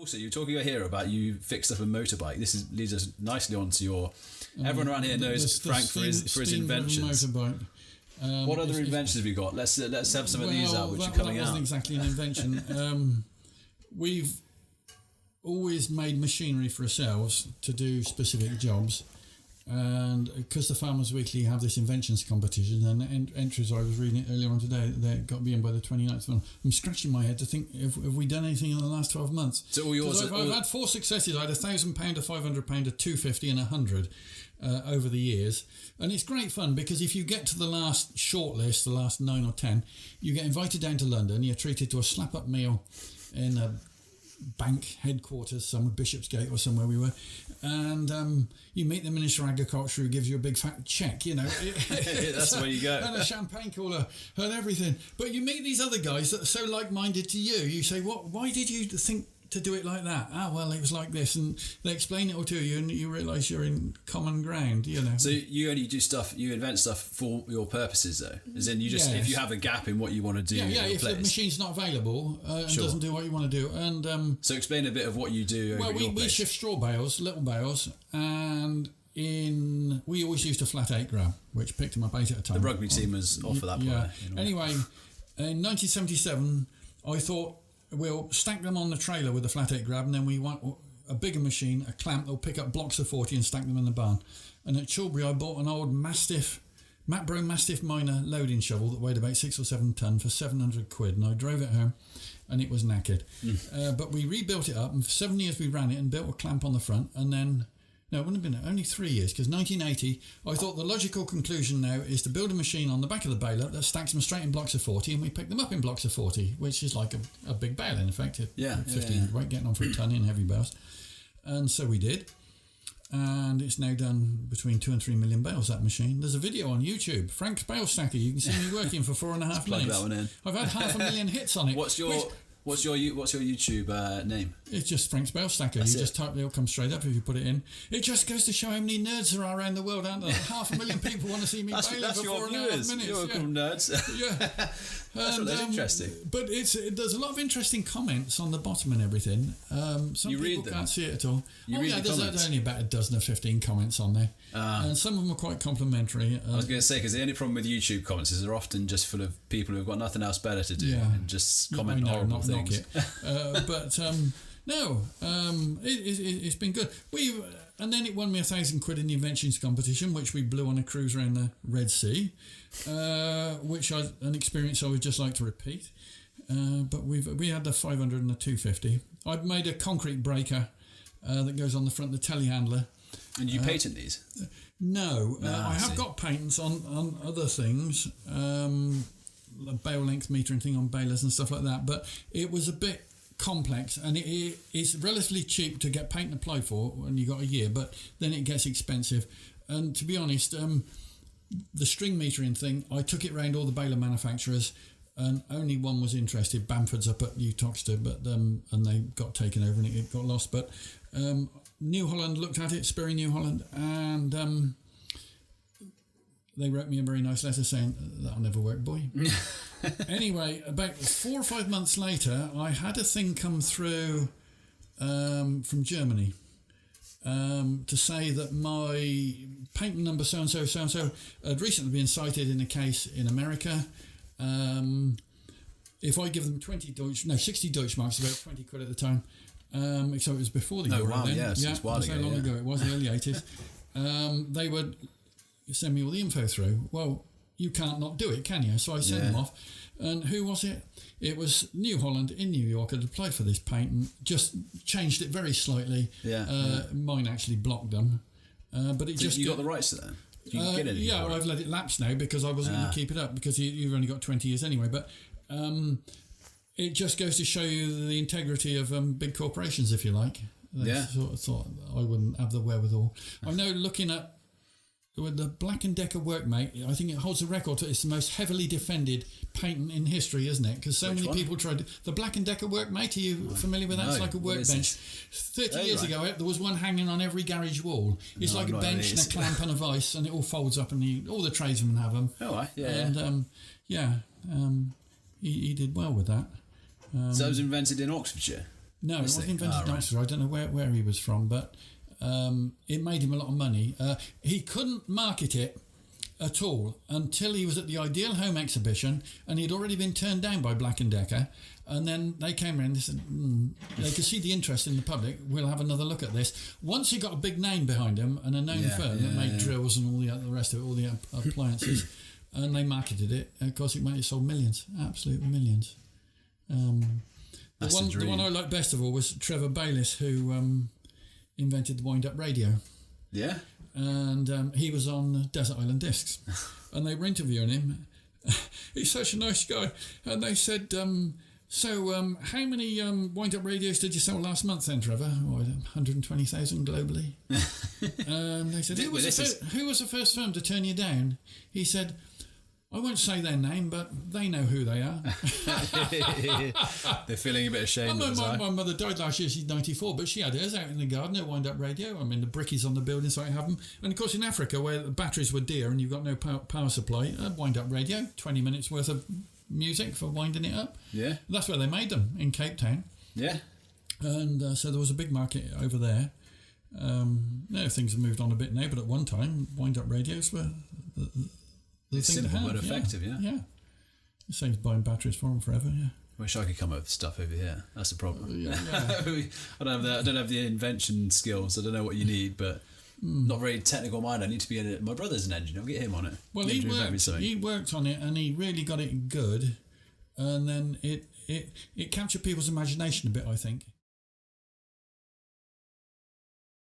Also, you're talking here about you fixed up a motorbike. This leads us nicely onto your... Everyone around here knows Frank for his inventions. Motorbike. What other inventions have you got? Let's have some of these out, which are coming out. That wasn't exactly an invention. We've always made machinery for ourselves to do specific jobs. And because the Farmers Weekly have this inventions competition, and entries, I was reading it earlier on today, they got to be in by the 29th of month. I'm scratching my head to think, have we done anything in the last 12 months? So all yours... I've had 4 successes. I had £1,000, a £500, a £250 and £100 over the years. And it's great fun because if you get to the last shortlist, the last 9 or 10, you get invited down to London, you're treated to a slap-up meal in a bank headquarters, somewhere Bishopsgate or somewhere we were, and you meet the Minister of Agriculture who gives you a big fat cheque, you know. That's where you go. And a champagne cooler and everything. But you meet these other guys that are so like-minded to you. You say, why did you think to do it like that? Well, it was like this, and they explain it all to you, and you realise you're in common ground, you know. So you only do stuff, you invent stuff for your purposes, though? As in, you just, if you have a gap in what you want to do, if the machine's not available and doesn't do what you want to do. And so explain a bit of what you do over your place. We shift straw bales, little bales, and we always used a flat 8 gram, which picked them up 8 at a time. The rugby team was off of that point. Yeah. Anyway, in 1977, I thought, we'll stack them on the trailer with a flat 8 grab, and then we want a bigger machine, a clamp that'll pick up blocks of 40 and stack them in the barn. And at Chilbury, I bought an old Macbro Mastiff Minor loading shovel that weighed about 6 or 7 tonne for £700, and I drove it home, and it was knackered. But we rebuilt it up, and for 7 years we ran it and built a clamp on the front, and then... No, it wouldn't have been only 3 years, because 1980, I thought the logical conclusion now is to build a machine on the back of the baler that stacks them straight in blocks of 40, and we pick them up in blocks of 40, which is like a big bale, in effect. 15 weight, getting on for a tonne in heavy bales. And so we did. And it's now done between 2 and 3 million bales, that machine. There's a video on YouTube, Frank's Bale Stacker. You can see me working for 4.5 minutes. That one in. I've had 500,000 hits on it. What's your YouTube name? It's just Frank's Bale Stacker. Just type it, it'll come straight up if you put it in. It just goes to show how many nerds there are around the world, aren't there? 500,000 people want to see me bailing for 4.5 minutes. You're from nerds. Yeah. That's interesting. But there's a lot of interesting comments on the bottom and everything. Some people can't see it at all. There's only about a dozen or 15 comments on there. And some of them are quite complimentary. I was going to say, because the only problem with YouTube comments is they're often just full of people who've got nothing else better to do and just comment horrible things. It's been good. And then it won me £1,000 in the inventions competition, which we blew on a cruise around the Red Sea, which an experience I would just like to repeat. But we had the 500 and the 250. I've made a concrete breaker that goes on the front of the telehandler. And you patent these? No, I have got patents on other things. A bale length metering thing on balers and stuff like that, but it was a bit complex, and it's relatively cheap to get patent applied for when you got a year, but then it gets expensive. And to be honest, the string metering thing, I took it round all the baler manufacturers, and only one was interested. Bamford's up at New Toxteth, but and they got taken over and it got lost. But New Holland looked at it, Sperry New Holland, and they wrote me a very nice letter saying, that'll never work, boy. Anyway, about 4 or 5 months later, I had a thing come through from Germany to say that my patent number so-and-so had recently been cited in a case in America. If I give them 60 Deutschmarks, about £20 at the time. So it was before the euro then. Yes, it's long ago it was, the early 80s. They would send me all the info through. Well, you can't not do it, can you? So I sent them off. And who was it? It was New Holland in New York had applied for this patent, just changed it very slightly. Mine actually blocked them. But it you got the rights to that? I've let it lapse now because I wasn't going to keep it up because you've only got 20 years anyway. But it just goes to show you the integrity of big corporations, if you like. Sort of thought I wouldn't have the wherewithal. I know looking at with the Black & Decker Workmate, I think it holds the record. It's the most heavily defended patent in history, isn't it? Because so many people tried the Black & Decker Workmate. Are you familiar with that? It's like a workbench. 30 years ago, there was one hanging on every garage wall. It's like a bench and a clamp and a vice, and it all folds up, and all the tradesmen have them. He did well with that. So it was invented in Oxfordshire? No, it wasn't invented in Oxfordshire. I don't know where he was from, but it made him a lot of money. He couldn't market it at all until he was at the Ideal Home exhibition, and he'd already been turned down by Black & Decker. And then they came around and said, they could see the interest in the public, we'll have another look at this. Once he got a big name behind him and a known firm that made drills and all the rest of it, all the appliances, and they marketed it, of course it sold millions, absolute millions. The one I liked best of all was Trevor Bayliss, who invented the wind-up radio. Yeah? And he was on Desert Island Discs. And they were interviewing him. He's such a nice guy. And they said... So, how many wind-up radios did you sell last month then, Trevor? 120,000 globally. And they said, who was the first firm to turn you down? He said, I won't say their name, but they know who they are. They're feeling a bit ashamed. My mother died last year, she's 94, but she had hers out in the garden, her wind-up radio. I mean, the brickies on the building, so I have them. And of course, in Africa, where the batteries were dear and you've got no power supply, a wind-up radio, 20 minutes worth of music for winding it up. Yeah. That's where they made them, in Cape Town. Yeah. And so there was a big market over there. Things have moved on a bit now, but at one time, wind-up radios were the thing simple to have. but effective, yeah. It saves buying batteries for them forever, yeah. Wish I could come up with stuff over here. That's the problem. Yeah. I don't have the invention skills. I don't know what you need, but not very technical mind. I need to be in it. My brother's an engineer. I'll get him on it. Well, he worked on it and he really got it good, and then it captured people's imagination a bit, I think.